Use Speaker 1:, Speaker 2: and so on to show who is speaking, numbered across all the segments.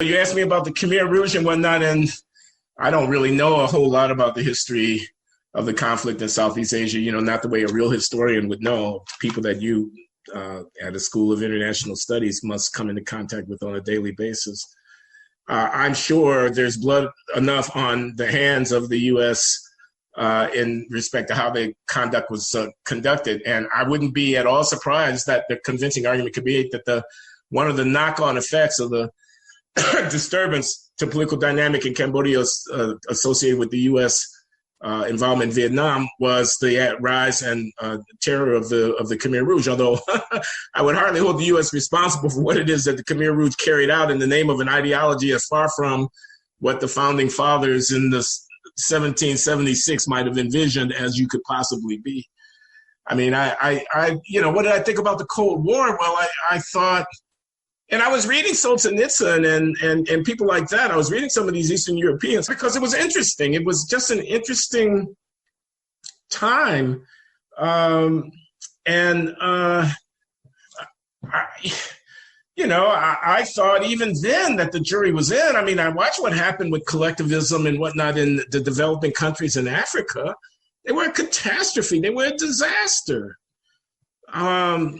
Speaker 1: You asked me about the Khmer Rouge and whatnot, and I don't really know a whole lot about the history of the conflict in Southeast Asia, not the way a real historian would know. People that you at a School of International Studies must come into contact with on a daily basis. I'm sure there's blood enough on the hands of the U.S. In respect to how the conduct was conducted. And I wouldn't be at all surprised that the convincing argument could be that one of the knock-on effects of the disturbance to political dynamic in Cambodia associated with the U.S. Involvement in Vietnam was the rise and terror of the Khmer Rouge, although I would hardly hold the U.S. responsible for what it is that the Khmer Rouge carried out in the name of an ideology as far from what the founding fathers in the 1776 might have envisioned as you could possibly be. I mean, what did I think about the Cold War? Well, I thought, and I was reading Solzhenitsyn and people like that. I was reading some of these Eastern Europeans because it was interesting. It was just an interesting time. I thought even then that the jury was in. I mean, I watched what happened with collectivism and whatnot in the developing countries in Africa. They were a catastrophe. They were a disaster. I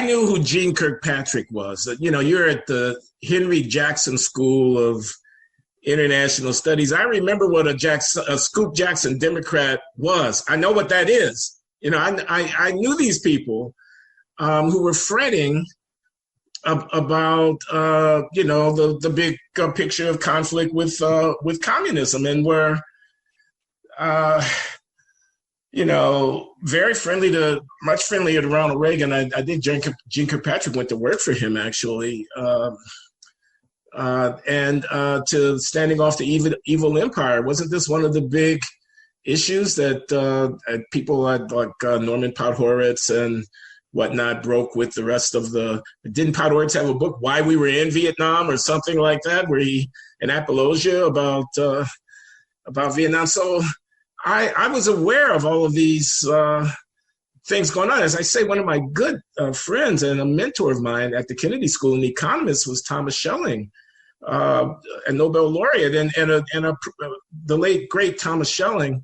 Speaker 1: knew who Gene Kirkpatrick was. You're at the Henry Jackson School of International Studies. I remember what a Scoop Jackson Democrat was. I know what that is. I knew these people who were fretting about the big picture of conflict with communism, and were very friendly much friendlier to Ronald Reagan. I think Gene Kirkpatrick went to work for him actually, and to standing off the evil empire. Wasn't this one of the big issues that people like Norman Podhoretz and whatnot broke with the rest of didn't Podhoretz have a book, Why We Were in Vietnam, or something like that, where an apologia about Vietnam? So I was aware of all of these things going on. As I say, one of my good friends and a mentor of mine at the Kennedy School, an economist, was Thomas Schelling, a Nobel laureate, and the late, great Thomas Schelling,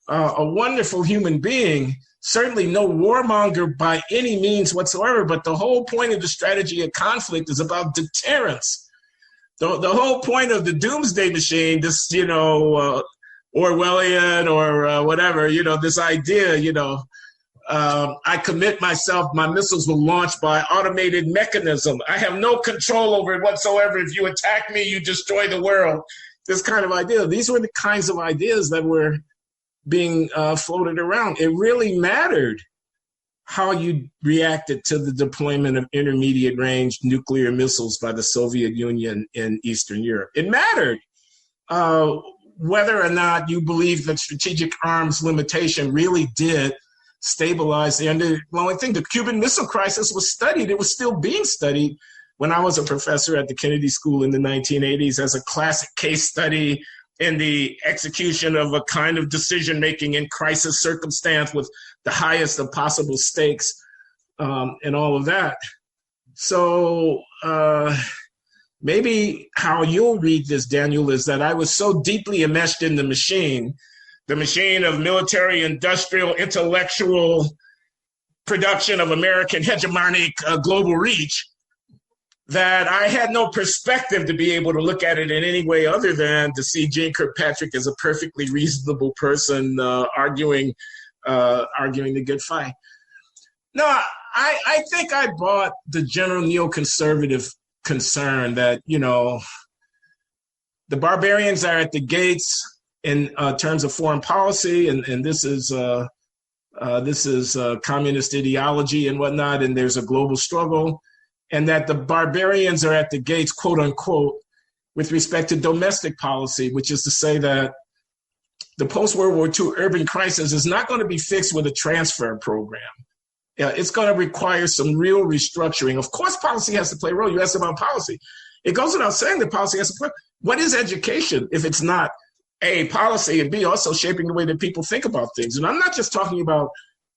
Speaker 1: a wonderful human being, certainly no warmonger by any means whatsoever, but the whole point of the strategy of conflict is about deterrence. The whole point of the doomsday machine, this, Orwellian or whatever, this idea, I commit myself, my missiles will launch by automated mechanism. I have no control over it whatsoever. If you attack me, you destroy the world. This kind of idea. These were the kinds of ideas that were being floated around. It really mattered how you reacted to the deployment of intermediate range nuclear missiles by the Soviet Union in Eastern Europe. It mattered whether or not you believe that strategic arms limitation really did stabilize the underlying thing. The Cuban Missile Crisis was studied. It was still being studied when I was a professor at the Kennedy School in the 1980s as a classic case study in the execution of a kind of decision-making in crisis circumstance with the highest of possible stakes and all of that. So maybe how you'll read this, Daniel, is that I was so deeply enmeshed in the machine of military, industrial, intellectual production of American hegemonic global reach, that I had no perspective to be able to look at it in any way other than to see Gene Kirkpatrick as a perfectly reasonable person arguing the good fight. No, I think I bought the general neoconservative concern that, the barbarians are at the gates in terms of foreign policy, and this is communist ideology and whatnot, and there's a global struggle, and that the barbarians are at the gates, quote unquote, with respect to domestic policy, which is to say that the post-World War II urban crisis is not going to be fixed with a transfer program. It's going to require some real restructuring. Of course, policy has to play a role. You asked about policy. It goes without saying that policy has to play. What is education if it's not A, policy, and B, also shaping the way that people think about things. And I'm not just talking about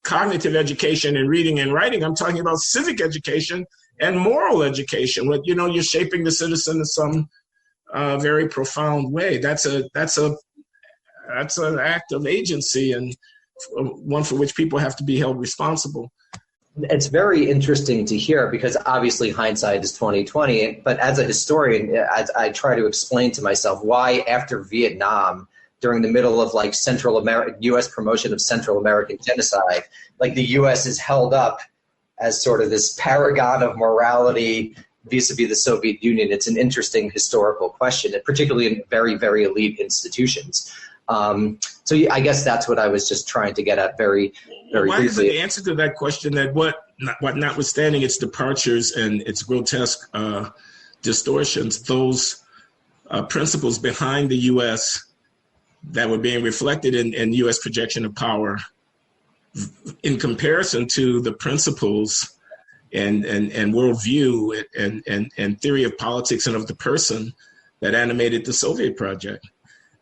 Speaker 1: cognitive education and reading and writing. I'm talking about civic education and moral education. What, you're shaping the citizen in some very profound way. That's an act of agency, and one for which people have to be held responsible.
Speaker 2: It's very interesting to hear, because obviously hindsight is 20/20. But as a historian, I try to explain to myself why, after Vietnam, during the middle of like U.S. promotion of Central American genocide, like the U.S. is held up as sort of this paragon of morality vis-a-vis the Soviet Union. It's an interesting historical question, particularly in very, very elite institutions. So yeah, I guess that's what I was just trying to get at very, very
Speaker 1: Why
Speaker 2: briefly.
Speaker 1: Is the answer to that question that what notwithstanding its departures and its grotesque distortions, those principles behind the U.S. that were being reflected in U.S. projection of power in comparison to the principles and worldview and theory of politics and of the person that animated the Soviet project.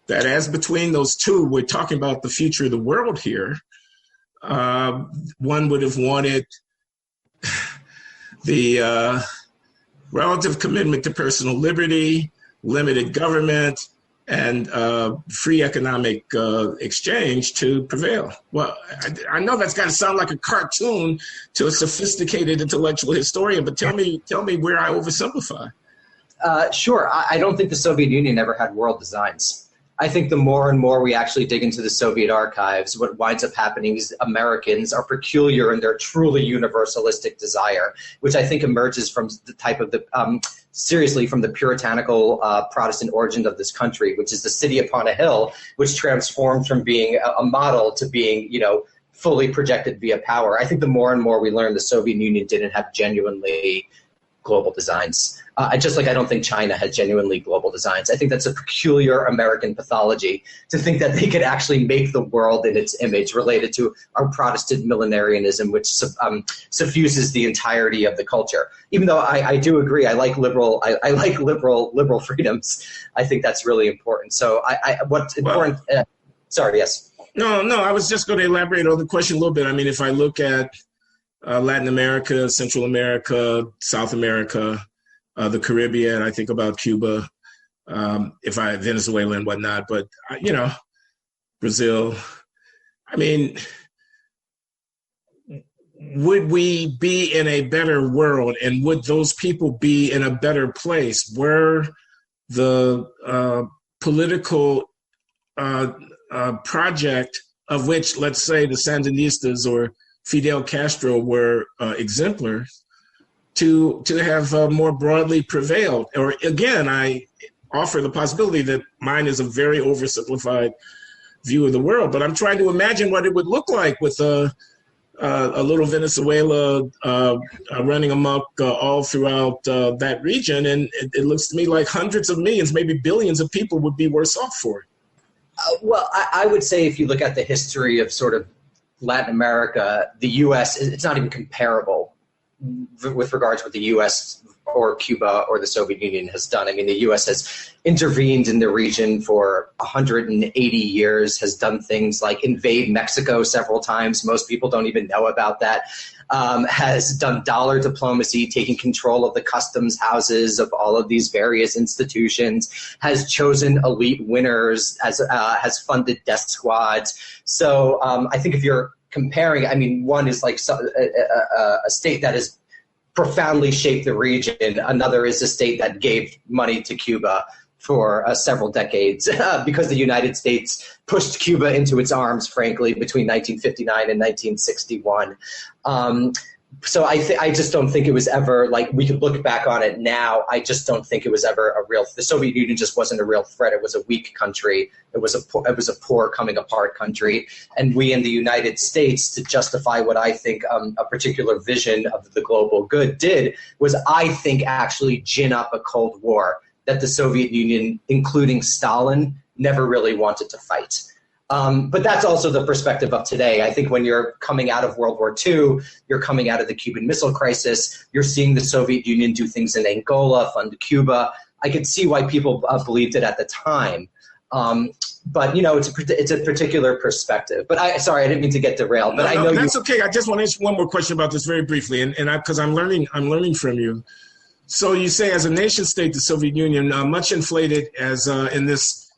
Speaker 1: That as between those two, we're talking about the future of the world here. One would have wanted the relative commitment to personal liberty, limited government, and free economic exchange to prevail. Well, I know that's got to sound like a cartoon to a sophisticated intellectual historian, but tell me where I oversimplify.
Speaker 2: Sure. I don't think the Soviet Union ever had world designs. I think the more and more we actually dig into the Soviet archives, what winds up happening is Americans are peculiar in their truly universalistic desire, which I think emerges from the type of seriously from the puritanical Protestant origin of this country, which is the city upon a hill, which transformed from being a model to being, fully projected via power. I think the more and more we learn the Soviet Union didn't have genuinely global designs. Just like I don't think China had genuinely global designs. I think that's a peculiar American pathology to think that they could actually make the world in its image, related to our Protestant millenarianism, which suffuses the entirety of the culture. Even though I do agree, I like liberal freedoms. I think that's really important. So what's important? Sorry, yes.
Speaker 1: No, I was just going to elaborate on the question a little bit. I mean, if I look at Latin America, Central America, South America, the Caribbean, I think about Cuba, Venezuela and whatnot, but, Brazil. I mean, would we be in a better world, and would those people be in a better place were the political project of which, let's say, the Sandinistas or Fidel Castro were exemplars, to have more broadly prevailed? Or again, I offer the possibility that mine is a very oversimplified view of the world, but I'm trying to imagine what it would look like with a little Venezuela running amok all throughout that region, and it looks to me like hundreds of millions, maybe billions of people would be worse off for it.
Speaker 2: Well, I would say if you look at the history of sort of Latin America, the U.S., it's not even comparable with regards to what the U.S. or Cuba or the Soviet Union has done. I mean, the U.S. has intervened in the region for 180 years, has done things like invade Mexico several times. Most people don't even know about that. Has done dollar diplomacy, taking control of the customs houses of all of these various institutions, has chosen elite winners, has funded death squads. So I think if you're comparing, I mean, one is like a state that has profoundly shaped the region. Another is a state that gave money to Cuba for several decades because the United States pushed Cuba into its arms, frankly, between 1959 and 1961. So I just don't think it was ever, like, we could look back on it now. I just don't think it was ever the Soviet Union just wasn't a real threat. It was a weak country. It was a poor coming apart country. And we in the United States, to justify what I think a particular vision of the global good did, was I think actually gin up a Cold War that the Soviet Union, including Stalin, never really wanted to fight. But that's also the perspective of today. I think when you're coming out of World War II, you're coming out of the Cuban Missile Crisis, you're seeing the Soviet Union do things in Angola, fund Cuba. I could see why people believed it at the time. But it's a particular perspective. But sorry, I didn't mean to get derailed. But
Speaker 1: no, that's okay. I just want to ask one more question about this very briefly, and because I'm learning from you. So you say, as a nation state, the Soviet Union, much inflated as in this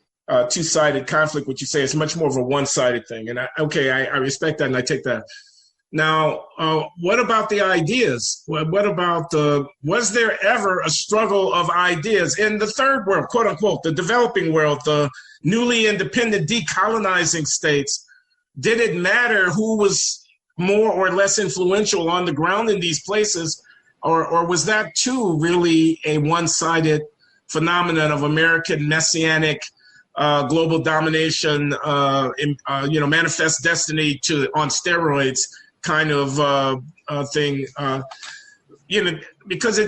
Speaker 1: two-sided conflict, which you say is much more of a one-sided thing. And I respect that, and I take that. Now, what about the ideas? What about was there ever a struggle of ideas in the third world, quote unquote, the developing world, the newly independent decolonizing states? Did it matter who was more or less influential on the ground in these places? Or was that too really a one-sided phenomenon of American messianic global domination, manifest destiny on steroids kind of thing? Because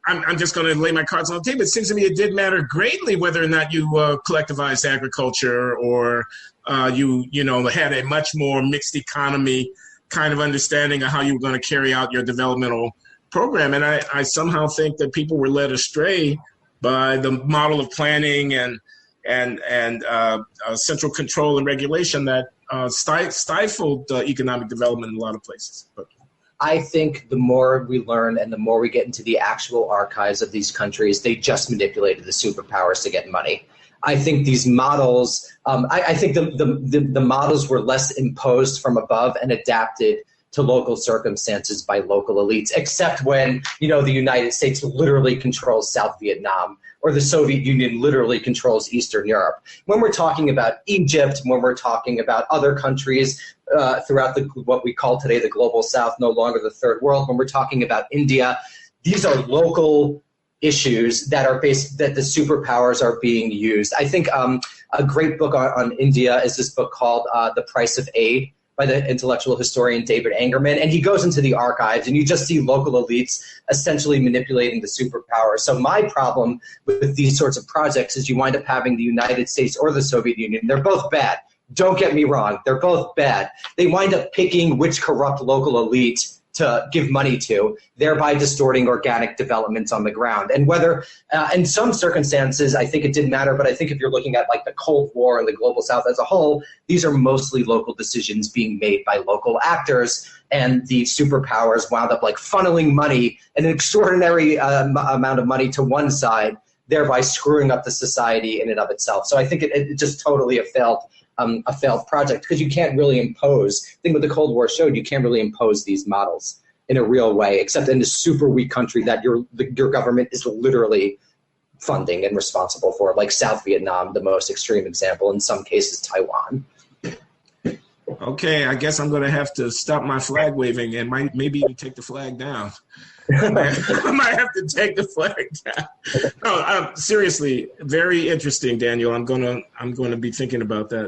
Speaker 1: I'm just going to lay my cards on the table. It seems to me it did matter greatly whether or not you collectivized agriculture or you had a much more mixed economy kind of understanding of how you were going to carry out your developmental program. And I somehow think that people were led astray by the model of planning and central control and regulation that stifled economic development in a lot of places. But
Speaker 2: I think the more we learn and the more we get into the actual archives of these countries, they just manipulated the superpowers to get money. I think these models, I think the models were less imposed from above and adapted to local circumstances by local elites, except when, the United States literally controls South Vietnam or the Soviet Union literally controls Eastern Europe. When we're talking about Egypt, when we're talking about other countries throughout what we call today the global South, no longer the third world, when we're talking about India, these are local issues that the superpowers are being used. I think a great book on India is this book called The Price of Aid by the intellectual historian David Angerman, and he goes into the archives, and you just see local elites essentially manipulating the superpowers. So my problem with these sorts of projects is you wind up having the United States or the Soviet Union. They're both bad. Don't get me wrong. They're both bad. They wind up picking which corrupt local elite to give money to, thereby distorting organic developments on the ground. And whether, in some circumstances, I think it didn't matter, but I think if you're looking at like the Cold War and the Global South as a whole, these are mostly local decisions being made by local actors, and the superpowers wound up like funneling money, an extraordinary amount of money to one side, thereby screwing up the society in and of itself. So I think it just totally a failed project, because you can't really impose. I think what the Cold War showed, you can't really impose these models in a real way, except in a super weak country that your government is literally funding and responsible for, like South Vietnam, the most extreme example, in some cases Taiwan.
Speaker 1: Okay, I guess I'm going to have to stop my flag waving and maybe even take the flag down. I might have to take the flag down. No, seriously, very interesting, Daniel. I'm going to be thinking about that.